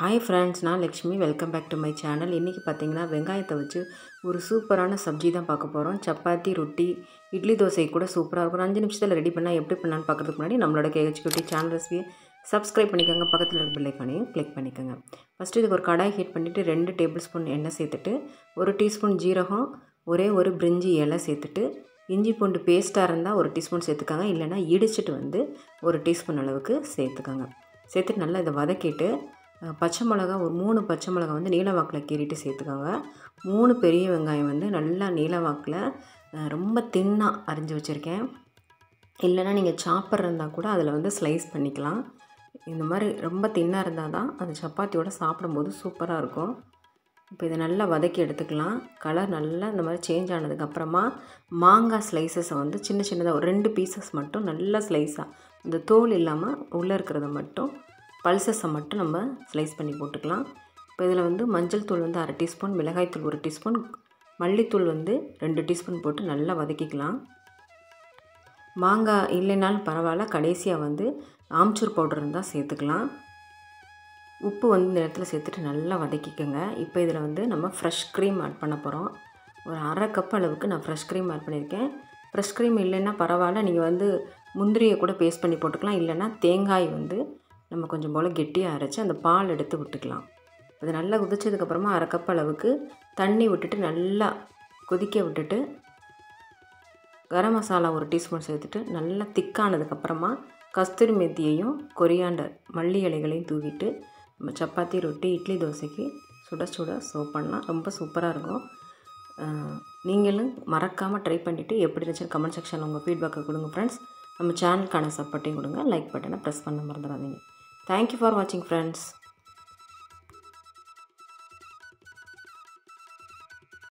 Hi friends, நான் Lakshmi. Welcome back to my channel. இன்றைக்கி பார்த்தீங்கன்னா வெங்காயத்தை வச்சு ஒரு சூப்பரான சப்ஜி தான் பார்க்க போகிறோம். சப்பாத்தி, ரொட்டி, இட்லி, தோசை கூட சூப்பராக இருக்கும். 5 நிமிஷத்தில் ரெடி பண்ணால் எப்படி பண்ணலான்னு பார்க்குறதுக்கு முன்னாடி நம்மளோட கேஹெச்கியூட்டி சேனல் ரெசிபியை சப்ஸ்கிரைப் பண்ணிக்கோங்க. பக்கத்தில் இருக்க பெல் ஐகானையும் கிளிக் பண்ணிக்கோங்க. ஃபஸ்ட்டு இதுக்கு ஒரு கடாய் ஹீட் பண்ணிவிட்டு 2 டேபிள் ஸ்பூன் எண்ணெய் சேர்த்துட்டு 1 டீஸ்பூன் ஜீரகம், ஒரு பிரிஞ்சி இலை சேர்த்துட்டு இஞ்சி பூண்டு பேஸ்ட்டாக இருந்தால் 1 டீஸ்பூன் சேர்த்துக்காங்க. இல்லைனா இடிச்சிட்டு 1 டீஸ்பூன் அளவுக்கு சேர்த்துக்கோங்க. சேர்த்துட்டு நல்லா இதை வதக்கிட்டு பச்சை மிளகா ஒரு 3 பச்சை மிளகா நீல வாக்கில் கீறிட்டு சேர்த்துக்கோங்க. 3 பெரிய வெங்காயம் நல்லா நீல வாக்கில் ரொம்ப தின்னாக அரிஞ்சு வச்சுருக்கேன். இல்லைனா நீங்கள் சாப்பர் இருந்தால் கூட அதில் ஸ்லைஸ் பண்ணிக்கலாம். இந்த மாதிரி ரொம்ப தின்னாக இருந்தால் தான் அது சப்பாத்தியோடு சாப்பிடும்போது சூப்பராக இருக்கும். இப்போ இதை நல்லா வதக்கி எடுத்துக்கலாம். கலர் நல்லா இந்த மாதிரி சேஞ்ச் ஆனதுக்கப்புறமா மாங்காய் ஸ்லைசஸை சின்ன சின்னதாக ஒரு 2 பீசஸ் மட்டும் நல்லா ஸ்லைஸாக இந்த தோல் இல்லாமல் உள்ளே இருக்கிறத மட்டும் பல்சஸை மட்டும் நம்ம ஸ்லைஸ் பண்ணி போட்டுக்கலாம். இப்போ இதில் மஞ்சள் தூள் 1/2 டீஸ்பூன், மிளகாய்த்தூள் 1 டீஸ்பூன், மல்லித்தூள் 2 டீஸ்பூன் போட்டு நல்லா வதக்கிக்கலாம். மாங்காய் இல்லைனாலும் பரவாயில்ல, கடைசியாக ஆம்ச்சூர் பவுடர் இருந்தால் சேர்த்துக்கலாம். உப்பு இந்த இடத்துல சேர்த்துட்டு நல்லா வதக்கிக்கோங்க. இப்போ இதில் நம்ம ஃப்ரெஷ் க்ரீம் ஆட் பண்ண போகிறோம். ஒரு 1/2 கப் அளவுக்கு நான் ஃப்ரெஷ் க்ரீம் ஆட் பண்ணியிருக்கேன். ஃப்ரெஷ் க்ரீம் இல்லைன்னா பரவாயில்ல, நீங்கள் முந்திரியை கூட பேஸ்ட் பண்ணி போட்டுக்கலாம். இல்லைன்னா தேங்காய் நம்ம கொஞ்சம் போல் கெட்டியாக அரைச்சி அந்த பால் எடுத்து விட்டுக்கலாம். அது நல்லா கொதிச்சதுக்கப்புறமா 1/2 கப் அளவுக்கு தண்ணி விட்டுட்டு நல்லா கொதிக்க விட்டுட்டு கரம் மசாலா 1 டீஸ்பூன் சேர்த்துட்டு நல்லா திக்கானதுக்கப்புறமா கஸ்தூரி மெத்தியையும் கொரியாண்டர் மல்லி இலைகளையும் தூவிட்டு நம்ம சப்பாத்தி, ரொட்டி, இட்லி, தோசைக்கு சுட சுட சர்வ் பண்ணலாம். ரொம்ப சூப்பராக இருக்கும். நீங்களும் மறக்காமல் ட்ரை பண்ணிவிட்டு எப்படி இருந்துச்சுன்னு கமெண்ட் செக்ஷனில் உங்கள் ஃபீட்பேக்கை கொடுங்க ஃப்ரெண்ட்ஸ். நம்ம சேனலுக்கான சப்போர்ட்டையும் கொடுங்க. லைக் பட்டனை ப்ரெஸ் பண்ண மறந்துடாதீங்க. Thank you for watching friends.